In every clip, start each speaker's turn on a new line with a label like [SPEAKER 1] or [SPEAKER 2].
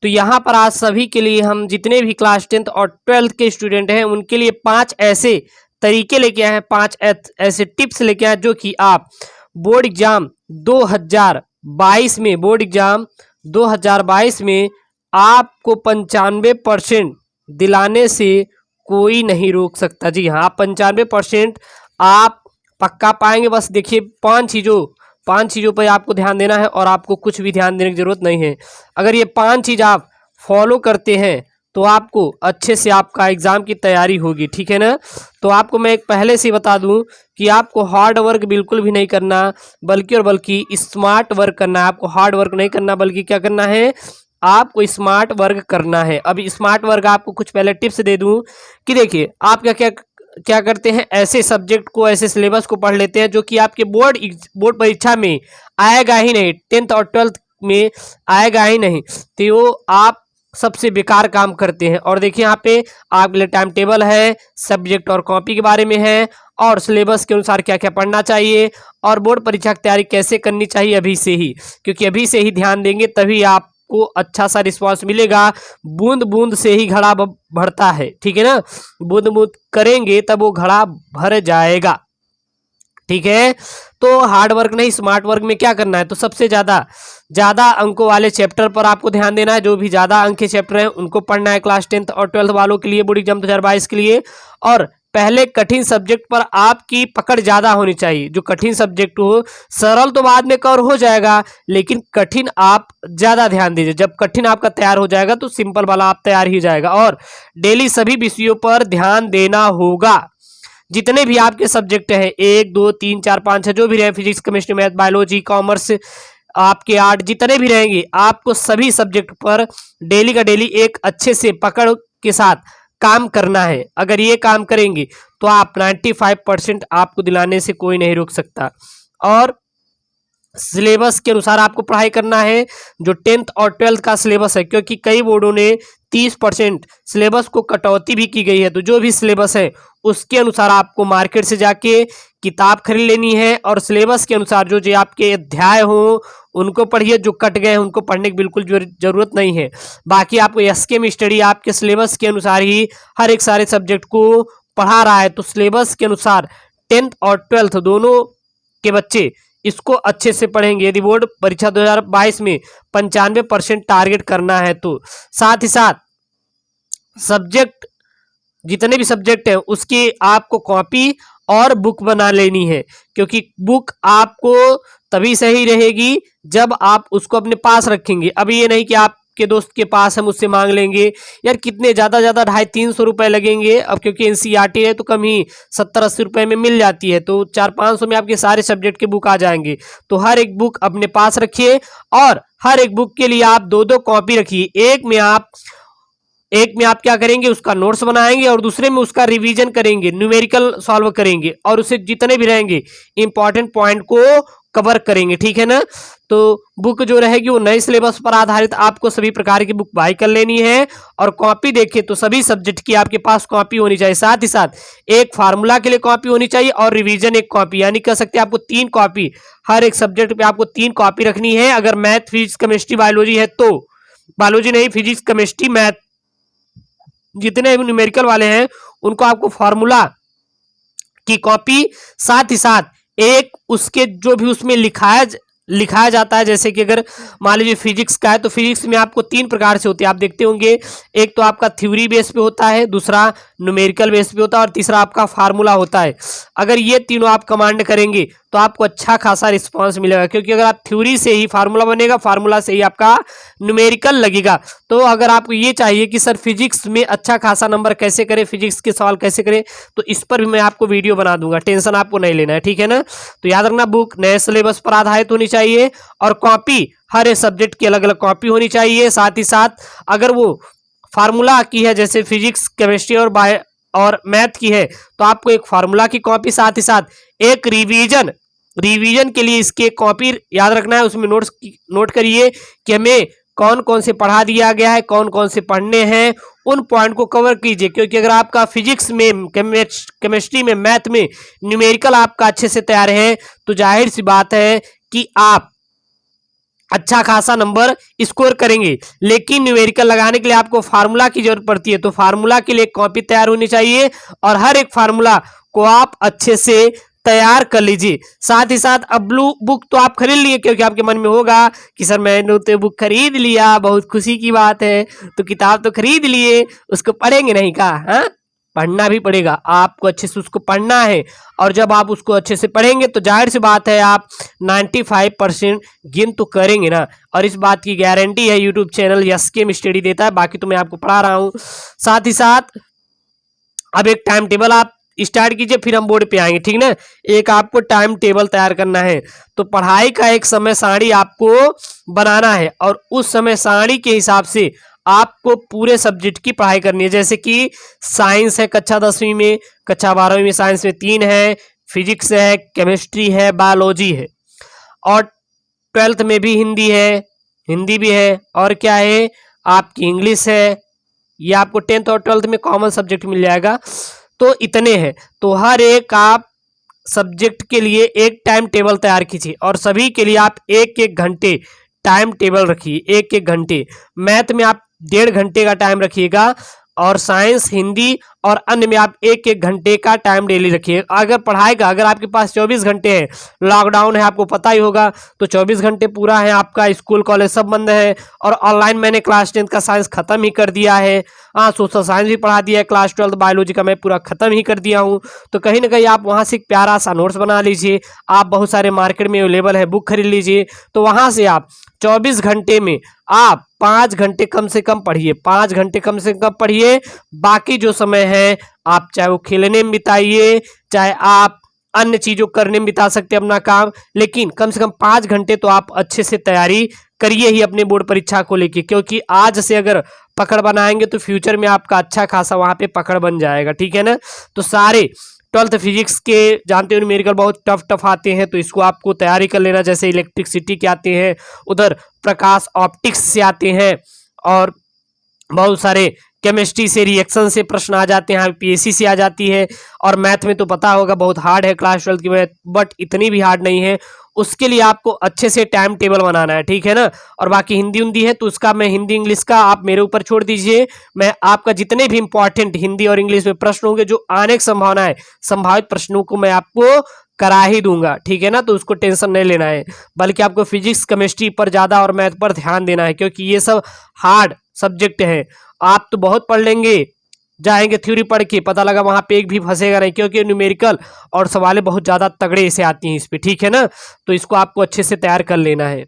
[SPEAKER 1] तो यहाँ पर आज सभी के लिए हम जितने भी क्लास 10th और 12th के स्टूडेंट हैं उनके लिए 5 ऐसे तरीके लेके आए हैं, 5 ऐसे टिप्स लेके आए जो कि आप बोर्ड एग्जाम 2022 में आपको 95% दिलाने से कोई नहीं रोक सकता। जी हाँ, 95% आप पक्का पाएंगे। बस देखिए, पांच चीज़ों पर आपको ध्यान देना है और आपको कुछ भी ध्यान देने की जरूरत नहीं है। अगर ये 5 चीज़ आप फॉलो करते हैं तो आपको अच्छे से आपका एग्ज़ाम की तैयारी होगी, ठीक है ना। तो आपको मैं एक पहले से बता दूं कि आपको हार्ड वर्क बिल्कुल भी नहीं करना, बल्कि स्मार्ट वर्क करना है। आपको हार्ड वर्क नहीं करना बल्कि क्या करना है, आपको स्मार्ट वर्क करना है। अभी स्मार्ट वर्क आपको कुछ पहले टिप्स दे दूं कि देखिए, आप क्या करते हैं, ऐसे सब्जेक्ट को, ऐसे सिलेबस को पढ़ लेते हैं जो कि आपके बोर्ड परीक्षा में आएगा ही नहीं, 10th और 12th में आएगा ही नहीं। तो वो आप सबसे बेकार काम करते हैं। और देखिए, यहाँ पे आपके लिए टाइम टेबल है, सब्जेक्ट और कॉपी के बारे में है, और सिलेबस के अनुसार क्या क्या पढ़ना चाहिए, और बोर्ड परीक्षा की तैयारी कैसे करनी चाहिए अभी से ही, क्योंकि अभी से ही ध्यान देंगे तभी आप को अच्छा सा रिस्पांस मिलेगा। बूंद बूंद से ही घड़ा भरता है, ठीक है ना। बूंद बूंद करेंगे तब वो घड़ा भर जाएगा, ठीक है। तो हार्ड वर्क नहीं, स्मार्ट वर्क में क्या करना है, तो सबसे ज्यादा अंकों वाले चैप्टर पर आपको ध्यान देना है। जो भी ज्यादा अंक के चैप्टर हैं उनको पढ़ना है, क्लास 10th और 12th वालों के लिए, बोर्ड एग्जाम 2022 के लिए। और पहले कठिन सब्जेक्ट पर आपकी पकड़ ज्यादा होनी चाहिए। जो कठिन सब्जेक्ट हो, सरल तो बाद में कवर हो जाएगा, लेकिन कठिन आप ज्यादा ध्यान दीजिए। जब कठिन आपका तैयार हो जाएगा तो सिंपल वाला आप तैयार ही जाएगा। और डेली सभी विषयों पर ध्यान देना होगा। जितने भी आपके सब्जेक्ट हैं, 1 2 3 4 5 6 जो भी रहे, physics chemistry math biology commerce, आपके आर्ट जितने भी रहेंगे, आपको सभी सब्जेक्ट पर डेली का डेली एक अच्छे से पकड़ के साथ काम करना है। अगर ये काम करेंगे तो आप 95% आपको दिलाने से कोई नहीं रोक सकता। और सिलेबस के अनुसार आपको पढ़ाई करना है, जो 10th और 12th का सिलेबस है, क्योंकि कई बोर्डों ने 30% सिलेबस को कटौती भी की गई है। तो जो भी सिलेबस है उसके अनुसार आपको मार्केट से जाके किताब खरीद लेनी है, और सिलेबस के अनुसार जो आपके अध्याय हो उनको पढ़िए, जो कट गए हैं उनको पढ़ने की बिल्कुल जरूरत नहीं है। बाकी आपको एसके में स्टडी आपके सिलेबस के अनुसार ही हर एक सारे सब्जेक्ट को पढ़ा रहा है। तो सिलेबस के अनुसार 10th और 12th दोनों के बच्चे इसको अच्छे से पढ़ेंगे यदि बोर्ड परीक्षा 2022 में 95% टारगेट करना है। तो साथ ही साथ सब्जेक्ट, जितने भी सब्जेक्ट हैं उसकी आपको कॉपी और बुक बना लेनी है, क्योंकि बुक आपको तभी सही रहेगी जब आप उसको अपने पास रखेंगे। अभी ये नहीं कि आपके दोस्त के पास हम उससे मांग लेंगे, यार कितने ज्यादा 250-300 रुपए लगेंगे। अब क्योंकि एनसीईआरटी है तो कम ही 70-80 रुपए में मिल जाती है, तो 400-500 में आपके सारे सब्जेक्ट के बुक आ जाएंगे। तो हर एक बुक अपने पास रखिए, और हर एक बुक के लिए आप 2-2 कॉपी रखिए। एक में आप क्या करेंगे, उसका नोट्स बनाएंगे, और दूसरे में उसका रिवीजन करेंगे, न्यूमेरिकल सॉल्व करेंगे, और उसे जितने भी रहेंगे इंपॉर्टेंट पॉइंट को कवर करेंगे, ठीक है ना। तो बुक जो रहेगी वो नए सिलेबस पर आधारित आपको सभी प्रकार की बुक बाय कर लेनी है। और कॉपी देखिए तो सभी सब्जेक्ट की आपके पास कॉपी होनी चाहिए। साथ ही साथ एक फार्मूला के लिए कॉपी होनी चाहिए, और रिवीजन एक कॉपी, यानी कह सकते हैं आपको 3 कॉपी, हर एक सब्जेक्ट पे आपको 3 कॉपी रखनी है। अगर मैथ फिजिक्स केमिस्ट्री बायोलॉजी है तो, बायोलॉजी नहीं, फिजिक्स केमिस्ट्री मैथ जितने भी न्यूमेरिकल वाले हैं उनको आपको फॉर्मूला की कॉपी, साथ ही साथ एक उसके जो भी उसमें लिखाया जाता है। जैसे कि अगर मान लीजिए फिजिक्स का है तो फिजिक्स में आपको 3 प्रकार से होती है, आप देखते होंगे। एक तो आपका थ्योरी बेस पे होता है, दूसरा न्यूमेरिकल बेस पे होता है, और तीसरा आपका फार्मूला होता है। अगर ये तीनों आप कमांड करेंगे तो आपको अच्छा खासा रिस्पांस मिलेगा, क्योंकि अगर आप थ्योरी से ही फार्मूला बनेगा, फार्मूला से ही आपका न्यूमेरिकल लगेगा। तो अगर आपको ये चाहिए कि सर फिजिक्स में अच्छा खासा नंबर कैसे करें, फिजिक्स के सवाल कैसे करें, तो इस पर भी मैं आपको वीडियो बना दूंगा, टेंशन आपको नहीं लेना है, ठीक है ना। तो याद रखना, बुक नए सिलेबस पर आधारित होनी चाहिए, और कॉपी हर एक सब्जेक्ट की अलग अलग कॉपी होनी चाहिए। साथ ही साथ अगर वो फार्मूला की है, जैसे फिजिक्स केमिस्ट्री और मैथ की है, तो आपको एक फार्मूला की कॉपी, साथ ही साथ एक रिवीजन के लिए इसके कॉपी याद रखना है। उसमें नोट करिए कि हमें कौन कौन से पढ़ा दिया गया है, कौन कौन से पढ़ने हैं, उन पॉइंट को कवर कीजिए। क्योंकि अगर आपका फिजिक्स में, केमिस्ट्री में, मैथ में न्यूमेरिकल आपका अच्छे से तैयार है, तो जाहिर सी बात है कि आप अच्छा खासा नंबर स्कोर करेंगे। लेकिन न्यूमेरिकल लगाने के लिए आपको फार्मूला की जरूरत पड़ती है, तो फार्मूला के लिए कॉपी तैयार होनी चाहिए और हर एक फार्मूला को आप अच्छे से तैयार कर लीजिए। साथ ही साथ अब ब्लू बुक तो आप खरीद लिए, क्योंकि आपके मन में होगा कि सर मैंने तो बुक खरीद लिया, बहुत खुशी की बात है, तो किताब तो खरीद लिए, उसको पढ़ेंगे नहीं का? हाँ, पढ़ना भी पड़ेगा, आपको अच्छे से उसको पढ़ना है। और जब आप उसको अच्छे से पढ़ेंगे तो जाहिर सी बात है आप 95% गेन तो करेंगे ना। और इस बात की गारंटी है यूट्यूब चैनल यस केम स्टडी देता है, बाकी तो मैं आपको पढ़ा रहा हूँ। साथ ही साथ अब एक टाइम टेबल आप स्टार्ट कीजिए, फिर हम बोर्ड पे आएंगे, ठीक ना। एक आपको टाइम टेबल तैयार करना है, तो पढ़ाई का एक समय सारणी आपको बनाना है और उस समय सारणी के हिसाब से आपको पूरे सब्जेक्ट की पढ़ाई करनी है। जैसे कि साइंस है कक्षा 10वीं में, कक्षा 12वीं में साइंस में 3 है, फिजिक्स है, केमिस्ट्री है, बायोलॉजी है, और 12th में भी हिंदी है, हिंदी भी है, और क्या है आपकी इंग्लिश है। ये आपको 10th और 12th में कॉमन सब्जेक्ट मिल जाएगा। तो इतने हैं, तो हर एक आप सब्जेक्ट के लिए एक टाइम टेबल तैयार कीजिए और सभी के लिए आप एक एक घंटे टाइम टेबल रखिए, एक एक घंटे। मैथ में आप 1.5 घंटे का टाइम रखिएगा और साइंस, हिंदी और अन्य में आप एक एक घंटे का टाइम डेली रखिए। अगर पढ़ाई का, अगर आपके पास 24 घंटे हैं, लॉकडाउन है आपको पता ही होगा, तो 24 घंटे पूरा है, आपका स्कूल कॉलेज सब बंद है और ऑनलाइन मैंने क्लास 10th का साइंस खत्म ही कर दिया है। हाँ, सोशल साइंस भी पढ़ा दिया है, क्लास 12th बायोलॉजी का मैं पूरा खत्म ही कर दिया हूँ। तो कहीं ना कहीं आप वहाँ से एक प्यारा सा नोट्स बना लीजिए। आप बहुत सारे मार्केट में अवेलेबल है, बुक खरीद लीजिए। तो वहाँ से आप 24 घंटे में आप 5 घंटे कम से कम पढ़िए, 5 घंटे कम से कम पढ़िए। बाकी जो समय है आप चाहे वो खेलने में बिताइए, चाहे आप अन्य चीजों करने में बिता सकते हैं अपना काम, लेकिन कम से कम 5 घंटे तो आप अच्छे से तैयारी करिए ही अपने बोर्ड परीक्षा को लेके। क्योंकि आज से अगर पकड़ बनाएंगे तो फ्यूचर में आपका अच्छा खासा वहां पे पकड़ बन जाएगा, ठीक है ना। तो सारे 12th फिजिक्स के जानते हो न्यूमेरिकल बहुत टफ टफ आते हैं, तो इसको आपको तैयारी कर लेना। जैसे इलेक्ट्रिसिटी के आते हैं, उधर प्रकाश ऑप्टिक्स से आते हैं, और बहुत सारे केमिस्ट्री से रिएक्शन से प्रश्न आ जाते हैं, पीएससी से आ जाती है। और मैथ में तो पता होगा बहुत हार्ड है क्लास 12th की मैथ, बट इतनी भी हार्ड नहीं है। उसके लिए आपको अच्छे से टाइम टेबल बनाना है, ठीक है ना। और बाकी हिंदी हिंदी है तो उसका मैं हिंदी इंग्लिश का आप मेरे ऊपर छोड़ दीजिए। मैं आपका जितने भी इंपॉर्टेंट हिंदी और इंग्लिश में प्रश्न होंगे जो आने की संभावना है, संभावित प्रश्नों को मैं आपको करा ही दूंगा, ठीक है ना। तो उसको टेंशन नहीं लेना है, बल्कि आपको फिजिक्स केमिस्ट्री पर ज्यादा और मैथ पर ध्यान देना है, क्योंकि ये सब हार्ड सब्जेक्ट है। आप तो बहुत पढ़ लेंगे, जाएंगे थ्योरी पढ़ के, पता लगा वहां पे एक भी फंसेगा नहीं, क्योंकि न्यूमेरिकल और सवालें बहुत ज्यादा तगड़े से आती हैं इस पे, ठीक है ना। तो इसको आपको अच्छे से तैयार कर लेना है।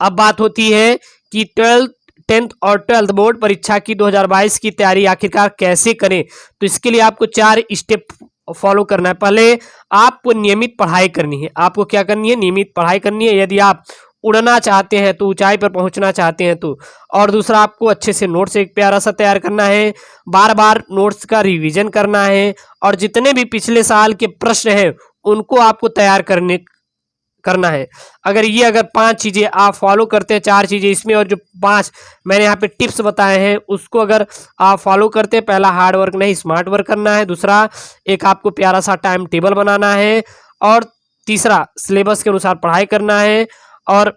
[SPEAKER 1] अब बात होती है कि 10th और 12th बोर्ड परीक्षा की 2022 की तैयारी आखिरकार कैसे करें। तो इसके लिए आपको 4 स्टेप फॉलो करना है। पहले आपको नियमित पढ़ाई करनी है। आपको क्या करनी है? नियमित पढ़ाई करनी है। यदि आप उड़ना चाहते हैं तो, ऊंचाई पर पहुंचना चाहते हैं तो। और दूसरा, आपको अच्छे से नोट्स एक प्यारा सा तैयार करना है, बार बार नोट्स का रिवीजन करना है, और जितने भी पिछले साल के प्रश्न हैं उनको आपको तैयार करना है। अगर 5 चीजें आप फॉलो करते हैं, 4 चीजें इसमें और जो 5 मैंने यहाँ पे टिप्स बताए हैं उसको अगर आप फॉलो करते हैं, पहला हार्ड वर्क नहीं स्मार्ट वर्क करना है, दूसरा एक आपको प्यारा सा टाइम टेबल बनाना है, और तीसरा सिलेबस के अनुसार पढ़ाई करना है, और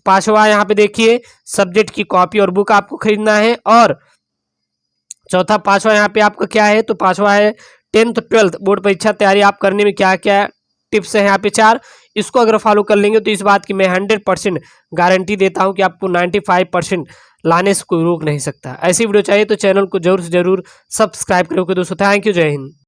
[SPEAKER 1] 5वां यहाँ पे देखिए सब्जेक्ट की कॉपी और बुक आपको खरीदना है, और चौथा 5वां यहाँ पे आपका क्या है? तो 5वां है 10th 12th बोर्ड परीक्षा तैयारी आप करने में क्या क्या टिप्स है यहाँ पे 4। इसको अगर फॉलो कर लेंगे तो इस बात की मैं 100% गारंटी देता हूँ कि आपको 95% लाने से कोई रोक नहीं सकता। ऐसी वीडियो चाहिए तो चैनल को जरूर से जरूर सब्सक्राइब करें। दोस्तों थैंक यू, जय हिंद।